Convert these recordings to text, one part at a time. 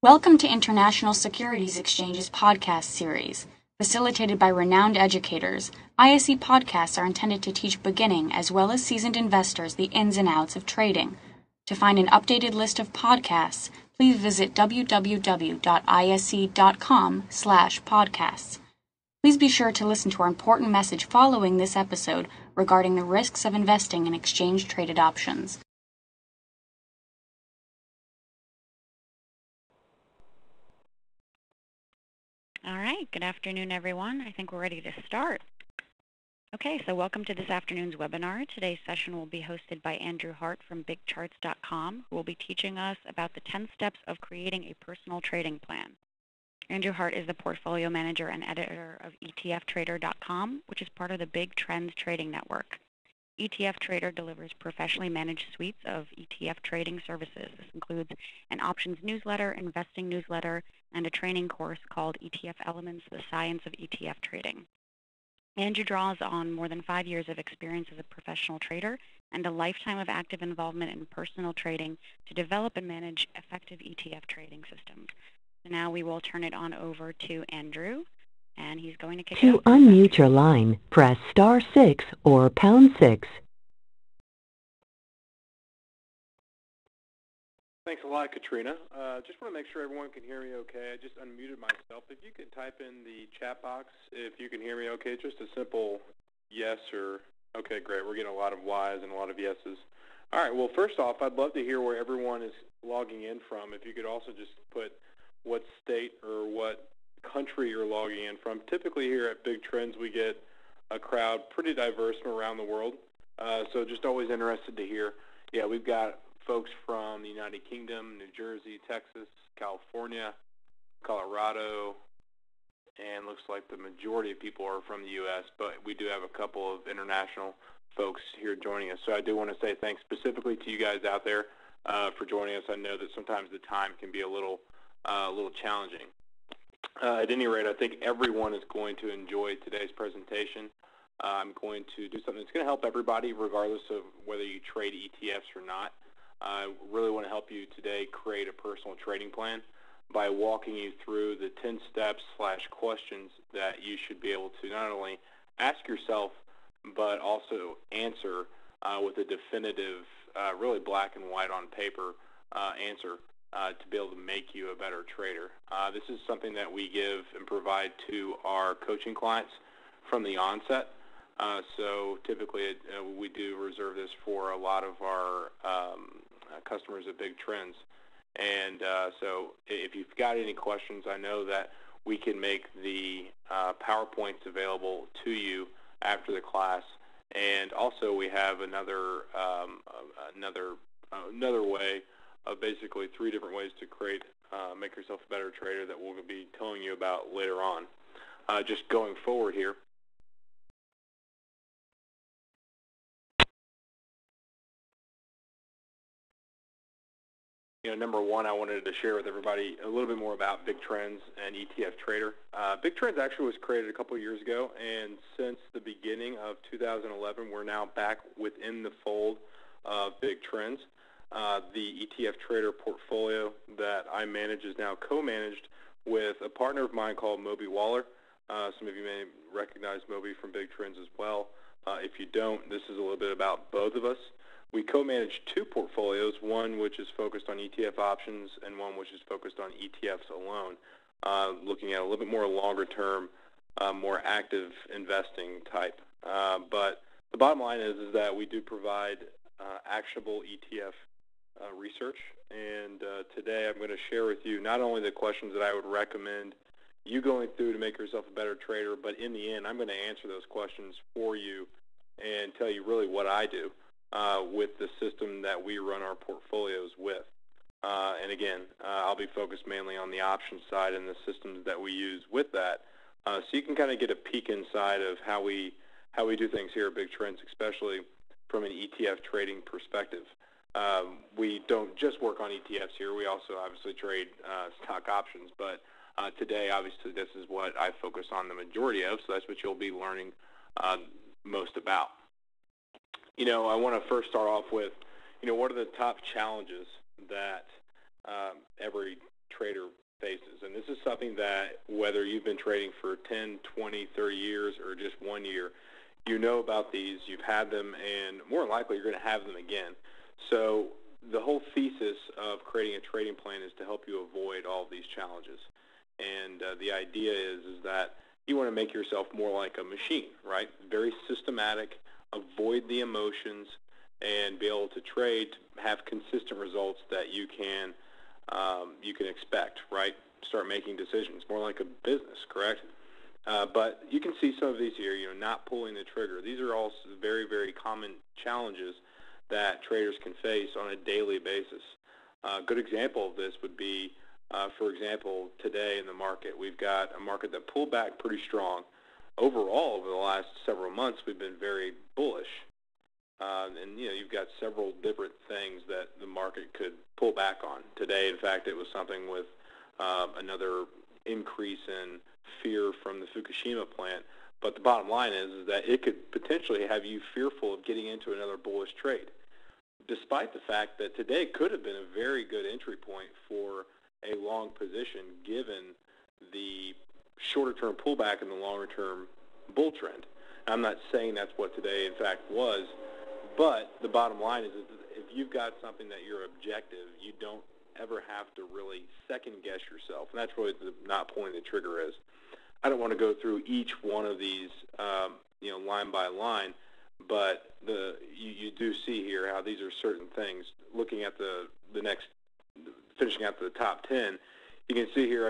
Welcome to International Securities Exchange's podcast series. Facilitated by renowned educators, ISE podcasts are intended to teach beginning as well as seasoned investors the ins and outs of trading. To find an updated list of podcasts, please visit www.ise.com/podcasts. Please be sure to listen to our important message following this episode regarding the risks of investing in exchange-traded options. All right, good afternoon, everyone. I think we're ready to start. Okay, so welcome to this afternoon's webinar. Today's session will be hosted by Andrew Hart from bigcharts.com, who will be teaching us about the 10 steps of creating a personal trading plan. Andrew Hart is the portfolio manager and editor of ETFtrader.com, which is part of the Big Trends Trading Network. ETF Trader delivers professionally managed suites of ETF trading services. This includes an options newsletter, investing newsletter, and a training course called ETF Elements, the Science of ETF Trading. Andrew draws on more than 5 years of experience as a professional trader and a lifetime of active involvement in personal trading to develop and manage effective ETF trading systems. So now we will turn it on over to Andrew, and he's going to kick it off. To unmute your line, press *6 or #6. Thanks a lot, Katrina. Just want to make sure everyone can hear me okay. I just unmuted myself. If you could type in the chat box if you can hear me okay, just a simple yes or, okay, great. We're getting a lot of Y's and a lot of yeses. All right, well, first off, I'd love to hear where everyone is logging in from. If you could also just put what state or what country you're logging in from. Typically here at Big Trends, we get a crowd pretty diverse from around the world, so just always interested to hear. Yeah, we've got folks from the United Kingdom, New Jersey, Texas, California, Colorado, and looks like the majority of people are from the U.S., but we do have a couple of international folks here joining us. So I do want to say thanks specifically to you guys out there for joining us. I know that sometimes the time can be a little challenging. At any rate, I think everyone is going to enjoy today's presentation. I'm going to do something that's going to help everybody regardless of whether you trade ETFs or not. I really want to help you today create a personal trading plan by walking you through the 10 steps / questions that you should be able to not only ask yourself but also answer with a definitive, really black and white on paper answer to be able to make you a better trader. This is something that we give and provide to our coaching clients from the onset. So typically we do reserve this for a lot of our customers at Big Trends. And so if you've got any questions, I know that we can make the PowerPoints available to you after the class. And also we have another way of basically 3 different ways to create, make yourself a better trader that we'll be telling you about later on. Just going forward here. Number one, I wanted to share with everybody a little bit more about Big Trends and ETF Trader. Big Trends actually was created a couple of years ago, and since the beginning of 2011, we're now back within the fold of Big Trends. The ETF Trader portfolio that I manage is now co-managed with a partner of mine called Moby Waller. Some of you may recognize Moby from Big Trends as well. If you don't, this is a little bit about both of us. We co-manage 2 portfolios, one which is focused on ETF options and one which is focused on ETFs alone, looking at a little bit more longer-term, more active investing type. But the bottom line is that we do provide actionable ETF research, and today I'm going to share with you not only the questions that I would recommend you going through to make yourself a better trader, but in the end I'm going to answer those questions for you and tell you really what I do with the system that we run our portfolios with. And again, I'll be focused mainly on the options side and the systems that we use with that, so you can kind of get a peek inside of how we do things here at Big Trends, especially from an ETF trading perspective. We don't just work on ETFs here. We also obviously trade stock options, but today obviously this is what I focus on the majority of, so that's what you'll be learning most about. I want to first start off with, what are the top challenges that every trader faces. And this is something that whether you've been trading for 10, 20, 30 years or just 1 year, you know about these, you've had them, and more than likely you're going to have them again. So the whole thesis of creating a trading plan is to help you avoid all of these challenges. And the idea is that you want to make yourself more like a machine, right? Very systematic, avoid the emotions, and be able to trade, to have consistent results that you can expect, right? Start making decisions, more like a business, correct? But you can see some of these here, not pulling the trigger. These are all very, very common challenges that traders can face on a daily basis. A good example of this would be, for example, today in the market, we've got a market that pulled back pretty strong. Overall, over the last several months, we've been very bullish. And you've got several different things that the market could pull back on. Today, in fact, it was something with another increase in fear from the Fukushima plant. But the bottom line is that it could potentially have you fearful of getting into another bullish trade, despite the fact that today could have been a very good entry point for a long position given the shorter-term pullback and the longer-term bull trend. I'm not saying that's what today, in fact, was, but the bottom line is if you've got something that you're objective, you don't ever have to really second-guess yourself, and that's really not pulling the trigger is. I don't want to go through each one of these, line by line, but you do see here how these are certain things. Looking at the next, finishing out the top 10, you can see here,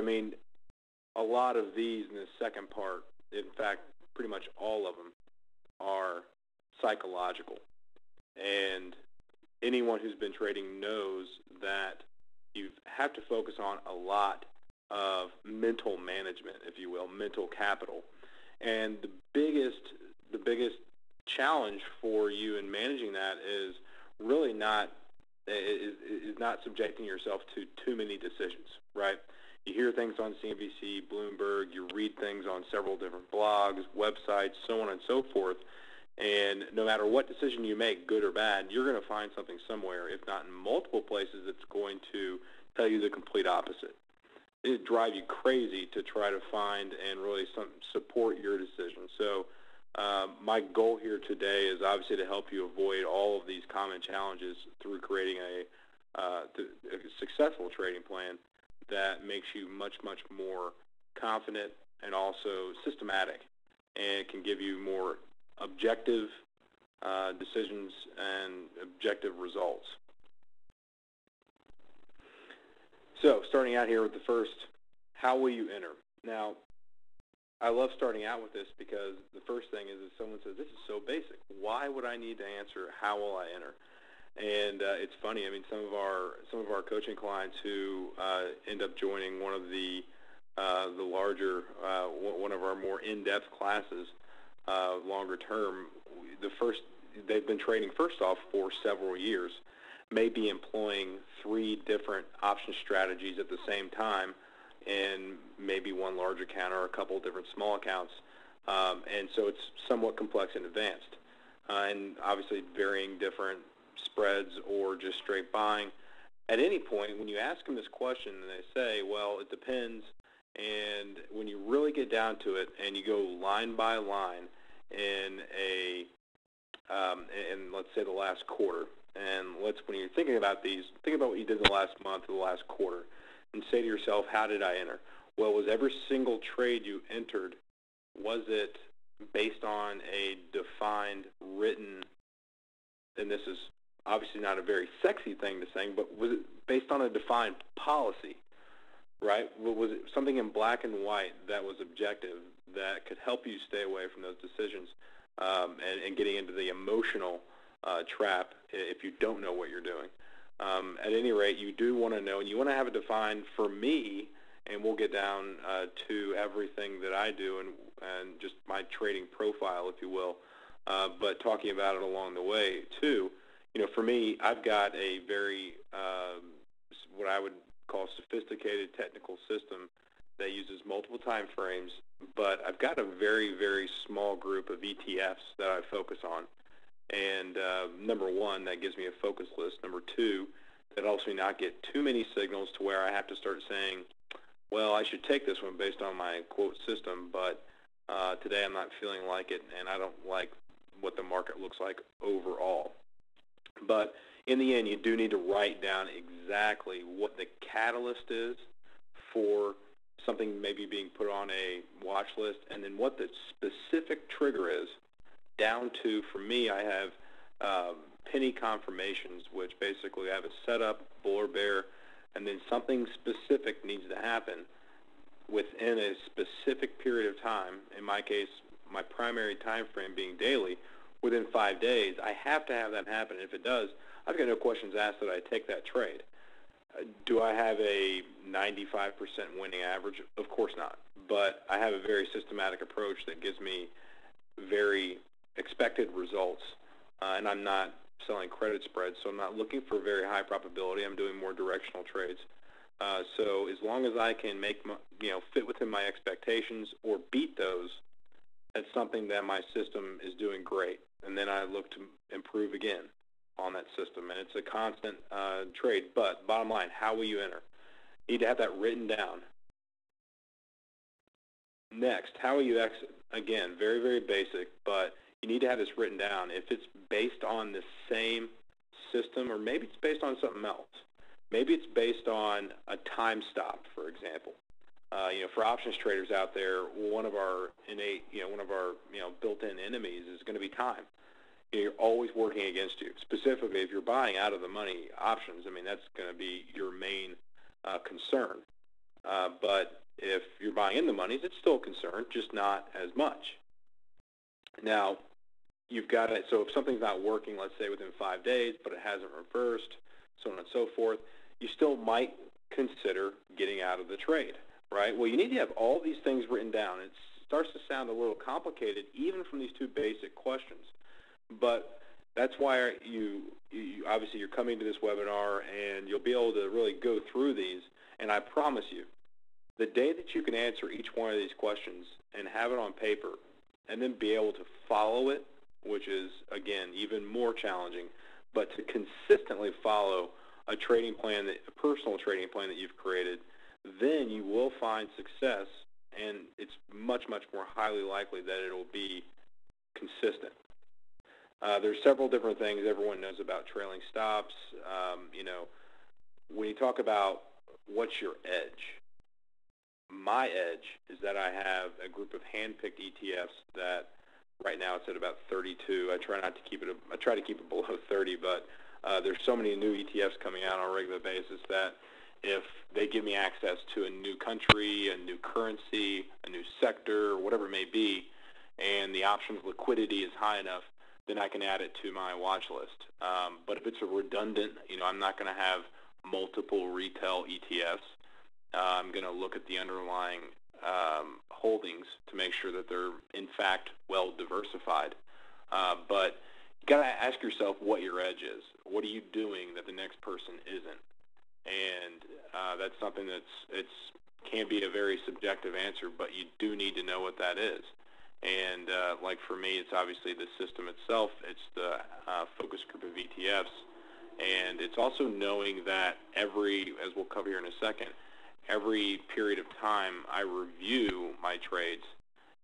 a lot of these in the second part, in fact, pretty much all of them are psychological. And anyone who's been trading knows that you have to focus on a lot of mental management, if you will, mental capital. And the biggest challenge for you in managing that is really not subjecting yourself to too many decisions, right? You hear things on CNBC, Bloomberg, you read things on several different blogs, websites, so on and so forth, and no matter what decision you make, good or bad, you're going to find something somewhere, if not in multiple places, that's going to tell you the complete opposite. It drive you crazy to try to find and really support your decision. So my goal here today is obviously to help you avoid all of these common challenges through creating a successful trading plan that makes you much, much more confident and also systematic, and can give you more objective decisions and objective results. So starting out here with the first, how will you enter? Now, I love starting out with this because the first thing is if someone says, this is so basic, why would I need to answer, how will I enter? And it's funny, some of our coaching clients who end up joining one of the larger, one of our more in-depth classes, longer term, they've been trading first off for several years, may be employing 3 different option strategies at the same time, and maybe one large account or a couple different small accounts, and so it's somewhat complex and advanced, and obviously varying different spreads or just straight buying. At any point, when you ask them this question and they say, well, it depends, and when you really get down to it and you go line by line in let's say the last quarter, and when you're thinking about these, think about what you did in the last month or the last quarter, and say to yourself, how did I enter? Well, was every single trade you entered, was it based on a defined, written, and this is obviously not a very sexy thing to say, but was it based on a defined policy, right? Was it something in black and white that was objective that could help you stay away from those decisions and getting into the emotional trap if you don't know what you're doing? At any rate, you do want to know, and you want to have it defined for me, and we'll get down to everything that I do and just my trading profile, if you will, but talking about it along the way, too. For me, I've got a very, what I would call sophisticated technical system that uses multiple time frames, but I've got a very, very small group of ETFs that I focus on. And number one, that gives me a focus list. Number two, that helps me not get too many signals to where I have to start saying, well, I should take this one based on my quote system, but today I'm not feeling like it, and I don't like what the market looks like overall. But in the end, you do need to write down exactly what the catalyst is for something maybe being put on a watch list, and then what the specific trigger is, down to, for me, I have penny confirmations, which basically I have a setup, bull or bear, and then something specific needs to happen within a specific period of time. In my case, my primary time frame being daily, within 5 days, I have to have that happen. If it does, I've got no questions asked that I take that trade. Do I have a 95% winning average? Of course not. But I have a very systematic approach that gives me very expected results, and I'm not selling credit spreads, so I'm not looking for very high probability. I'm doing more directional trades. So as long as I can make fit within my expectations or beat those, that's something that my system is doing great. And then I look to improve again on that system, and it's a constant trade. But bottom line, how will you enter? You need to have that written down. Next, how will you exit? Again, very, very basic, but you need to have this written down. If it's based on the same system, or maybe it's based on something else. Maybe it's based on a time stop, for example. For options traders out there, one of our innate, built-in enemies is going to be time. You're always working against you. Specifically, if you're buying out of the money options, I mean, that's going to be your main concern. But if you're buying in the monies, it's still a concern, just not as much. Now, you've got it. So if something's not working, let's say within 5 days, but it hasn't reversed, so on and so forth, you still might consider getting out of the trade, right? Well, you need to have all these things written down. It starts to sound a little complicated, even from these two basic questions. But that's why you obviously you're coming to this webinar, and you'll be able to really go through these. And I promise you, the day that you can answer each one of these questions and have it on paper, and then be able to follow it, which is, again, even more challenging, but to consistently follow a trading plan, a personal trading plan that you've created, then you will find success, and it's much, much more highly likely that it will be consistent. There's several different things everyone knows about trailing stops. When you talk about what's your edge, my edge is that I have a group of hand-picked ETFs that right now it's at about 32. I try to keep it below 30, but there's so many new ETFs coming out on a regular basis that if they give me access to a new country, a new currency, a new sector, whatever it may be, and the options liquidity is high enough, then I can add it to my watch list. But if it's a redundant, I'm not going to have multiple retail ETFs. I'm going to look at the underlying holdings to make sure that they're, in fact, well diversified. But you got to ask yourself what your edge is. What are you doing that the next person isn't? And that's something can be a very subjective answer, but you do need to know what that is. And like for me, it's obviously the system itself. It's the focus group of ETFs. And it's also knowing that as we'll cover here in a second, every period of time I review my trades.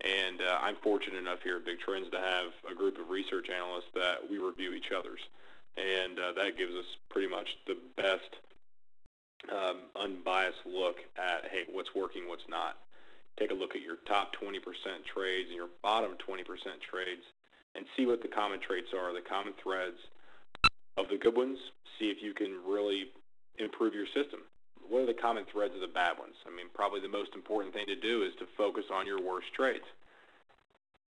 And I'm fortunate enough here at Big Trends to have a group of research analysts that we review each other's. And that gives us pretty much the best unbiased look at, hey, what's working, what's not. Take a look at your top 20% trades and your bottom 20% trades and see what the common traits are, the common threads of the good ones. See if you can really improve your system. What are the common threads of the bad ones? I mean, probably the most important thing to do is to focus on your worst trades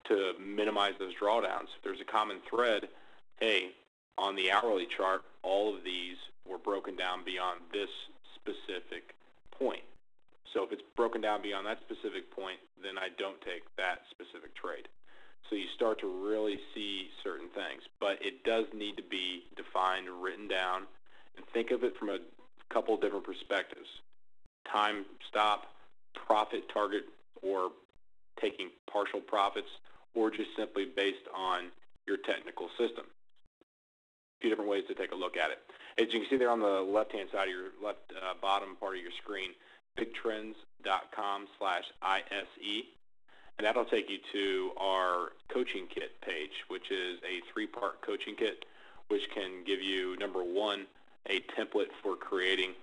to minimize those drawdowns. If there's a common thread, hey, on the hourly chart, all of these were broken down beyond this specific point. So if it's broken down beyond that specific point, then I don't take that specific trade. So you start to really see certain things. But it does need to be defined, written down, and think of it from a couple different perspectives. Time stop, profit target, or taking partial profits, or just simply based on your technical system. A few different ways to take a look at it. As you can see there on the left-hand side of your left bottom part of your screen, bigtrends.com/ISE, and that'll take you to our coaching kit page, which is a 3-part coaching kit, which can give you, number one, a template for creating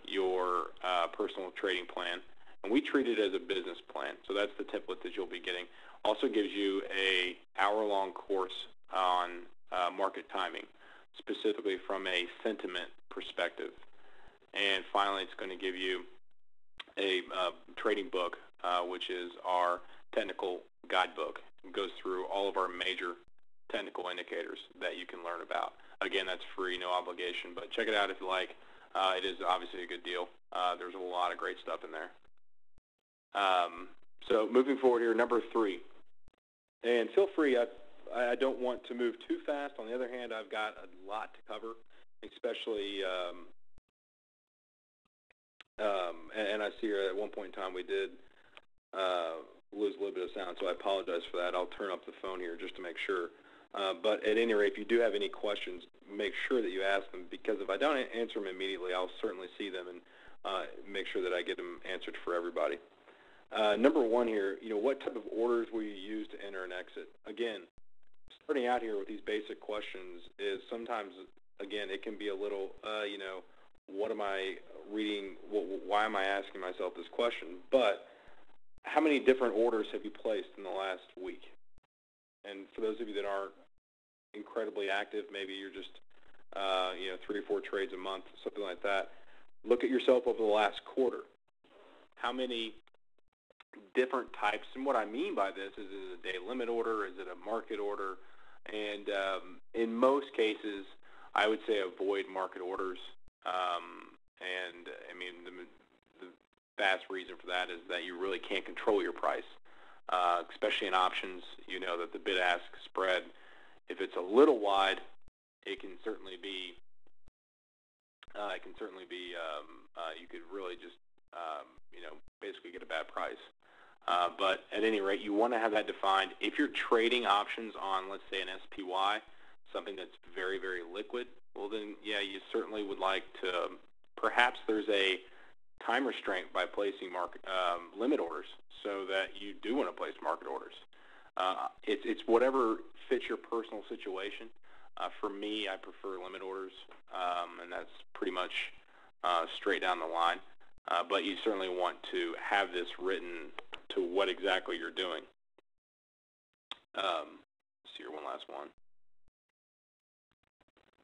your personal trading plan. And we treat it as a business plan, so that's the template that you'll be getting. Also gives you a hour-long course on market timing, specifically from a sentiment perspective. And finally, it's going to give you a trading book, which is our technical guidebook. It goes through all of our major technical indicators that you can learn about. Again, that's free, no obligation, but check it out if you like. It is obviously a good deal. There's a lot of great stuff in there. So moving forward here, number 3. And feel free, I don't want to move too fast. On the other hand, I've got a lot to cover, especially, and I see here at one point in time we did lose a little bit of sound, so I apologize for that. I'll turn up the phone here just to make sure. But at any rate, if you do have any questions, make sure that you ask them, because if I don't answer them immediately, I'll certainly see them and make sure that I get them answered for everybody. Number 1 here, what type of orders will you use to enter and exit? Again, starting out here with these basic questions is sometimes, again, it can be a little, what am I reading? Why am I asking myself this question? But how many different orders have you placed in the last week? And for those of you that aren't incredibly active, maybe you're just, 3 or 4 trades a month, something like that. Look at yourself over the last quarter. How many different types, and what I mean by this is it a day limit order, is it a market order? And in most cases, I would say avoid market orders. And I mean, the vast reason for that is that you really can't control your price, especially in options. You know that the bid-ask spread, if it's a little wide, it can certainly be. You could really just, basically get a bad price. But at any rate, you want to have that defined. If you're trading options on, let's say, an SPY, something that's very, very liquid, well then, yeah, you certainly would like to, perhaps there's a time restraint by placing market limit orders so that you do want to place market orders. It's whatever fits your personal situation. For me, I prefer limit orders, and that's pretty much straight down the line. But you certainly want to have this written to what exactly you're doing. Let's see here, one last one.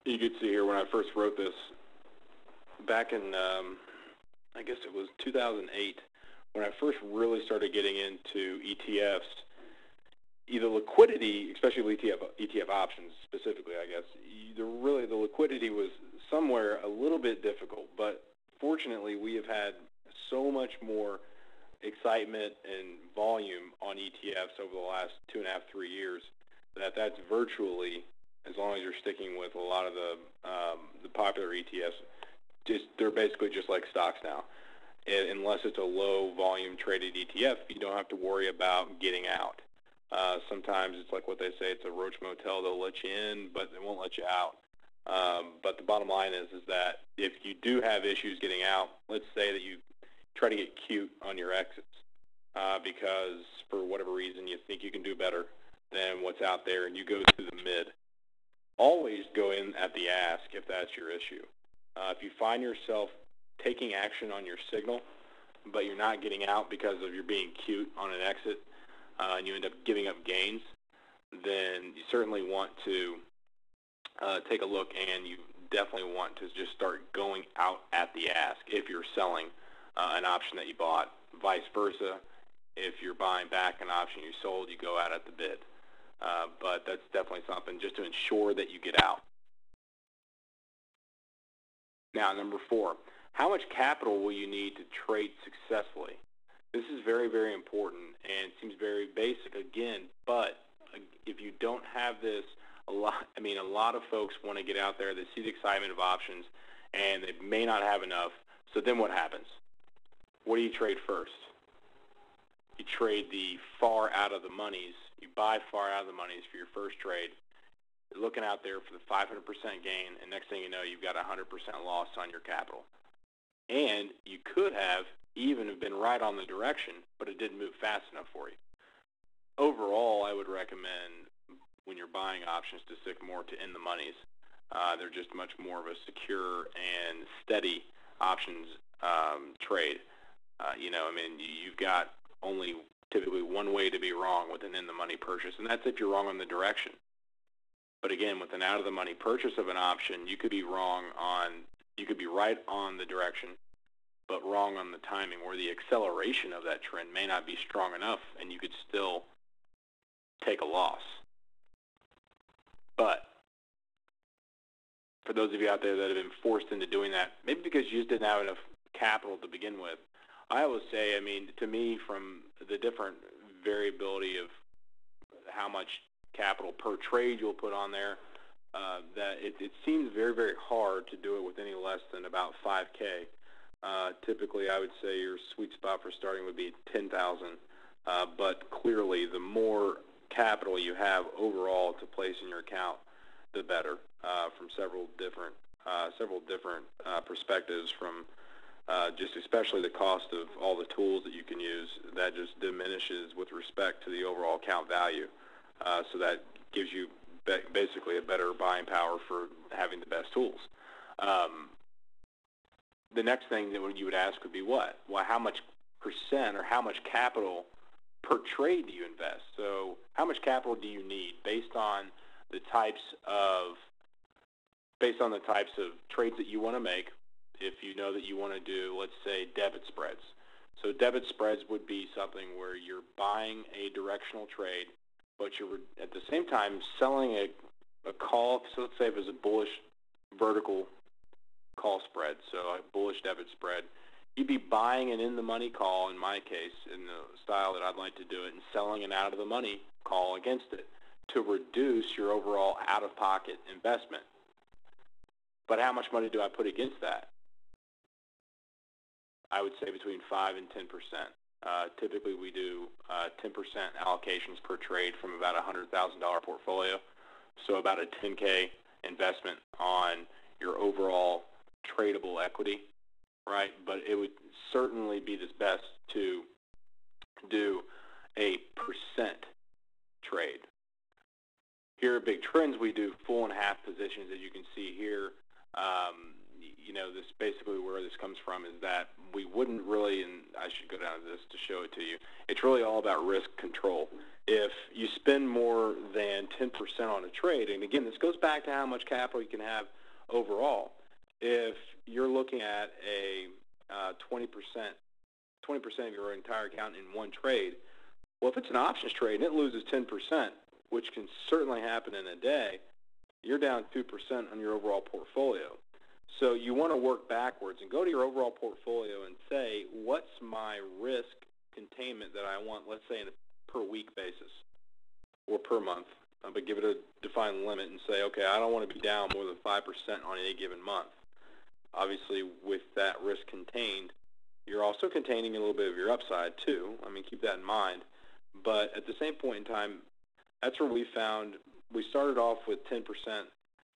You could see here when I first wrote this back in, I guess it was 2008, when I first really started getting into ETFs, either liquidity, especially ETF options specifically, I guess, the liquidity was somewhere a little bit difficult, but fortunately we have had so much more excitement and volume on ETFs over the last 2.5, 3 years that's virtually, as long as you're sticking with a lot of the popular ETFs, they're basically just like stocks now. And unless it's a low volume traded ETF, you don't have to worry about getting out. Sometimes it's like what they say, it's a roach motel. They'll let you in, but they won't let you out. But the bottom line is that if you do have issues getting out, let's say that you try to get cute on your exits because for whatever reason you think you can do better than what's out there and you go to the mid. Always go in at the ask if that's your issue. If you find yourself taking action on your signal, but you're not getting out because of you're being cute on an exit, and you end up giving up gains, then you certainly want to take a look, and you definitely want to just start going out at the ask if you're selling an option that you bought. Vice versa, if you're buying back an option you sold, you go out at the bid. But that's definitely something just to ensure that you get out. Now, number 4, how much capital will you need to trade successfully? This is very, very important, and it seems very basic again, but if you don't have this, a lot of folks want to get out there, they see the excitement of options, and they may not have enough, so then what happens? What do you trade first? You trade the far out of the monies, you buy far out of the monies for your first trade, looking out there for the 500% gain, and next thing you know, you've got 100% loss on your capital. And you could have even have been right on the direction, but it didn't move fast enough for you. Overall, I would recommend when you're buying options to stick more to in the monies. They're just much more of a secure and steady options trade. You've got only typically one way to be wrong with an in-the-money purchase, and that's if you're wrong on the direction. But again, with an out-of-the-money purchase of an option, you could be right on the direction, but wrong on the timing, where the acceleration of that trend may not be strong enough, and you could still take a loss. But for those of you out there that have been forced into doing that, maybe because you just didn't have enough capital to begin with, I always say, to me, from the different variability of how much capital per trade you'll put on there, that it seems very, very hard to do it with any less than about 5K. Typically, I would say your sweet spot for starting would be 10,000, but clearly the more capital you have overall to place in your account, the better, from several different perspectives, from just especially the cost of all the tools that you can use. That just diminishes with respect to the overall account value. So that gives you basically a better buying power for having the best tools. The next thing that you would ask would be what? Well, how much percent or how much capital per trade do you invest? So how much capital do you need based on the types of trades that you want to make? If you know that you want to do, let's say, debit spreads. So debit spreads would be something where you're buying a directional trade, but you're at the same time selling a call. So let's say it was a bullish vertical call spread, so a bullish debit spread. You'd be buying an in-the-money call, in my case, in the style that I'd like to do it, and selling an out-of-the-money call against it to reduce your overall out-of-pocket investment. But how much money do I put against that? I would say between 5 and 10%. Typically, we do 10% allocations per trade from about a $100,000 portfolio, so about a 10K investment on your overall tradable equity, right? But it would certainly be the best to do a percent trade. Here are big trends. We do full and half positions, as you can see here. This basically where this comes from is that we wouldn't really, and I should go down to this to show it to you, it's really all about risk control. If you spend more than 10% on a trade, and again, this goes back to how much capital you can have overall. If you're looking at a 20% of your entire account in one trade, well, if it's an options trade and it loses 10%, which can certainly happen in a day, you're down 2% on your overall portfolio. So you want to work backwards and go to your overall portfolio and say, what's my risk containment that I want, let's say, on a per week basis or per month, but give it a defined limit and say, okay, I don't want to be down more than 5% on any given month. Obviously, with that risk contained, you're also containing a little bit of your upside too. Keep that in mind. But at the same point in time, that's where we found we started off with 10%.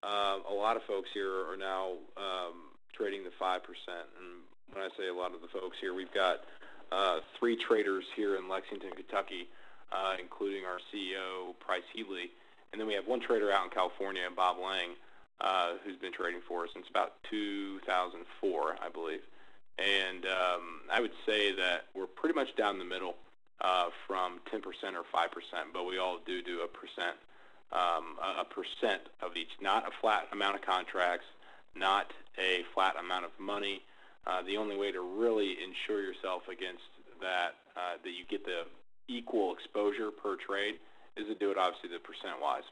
A lot of folks here are now trading the 5%. And when I say a lot of the folks here, we've got 3 traders here in Lexington, Kentucky, including our CEO, Price Healy. And then we have 1 trader out in California, Bob Lang, who's been trading for us since about 2004, I believe. And I would say that we're pretty much down the middle from 10% or 5%, but we all do a percent of each, not a flat amount of contracts, not a flat amount of money. The only way to really ensure yourself against that, that you get the equal exposure per trade, is to do it obviously the percent-wise.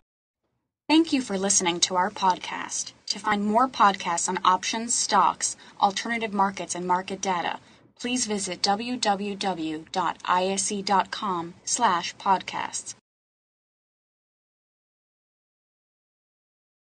Thank you for listening to our podcast. To find more podcasts on options, stocks, alternative markets, and market data, please visit www.ise.com/podcasts.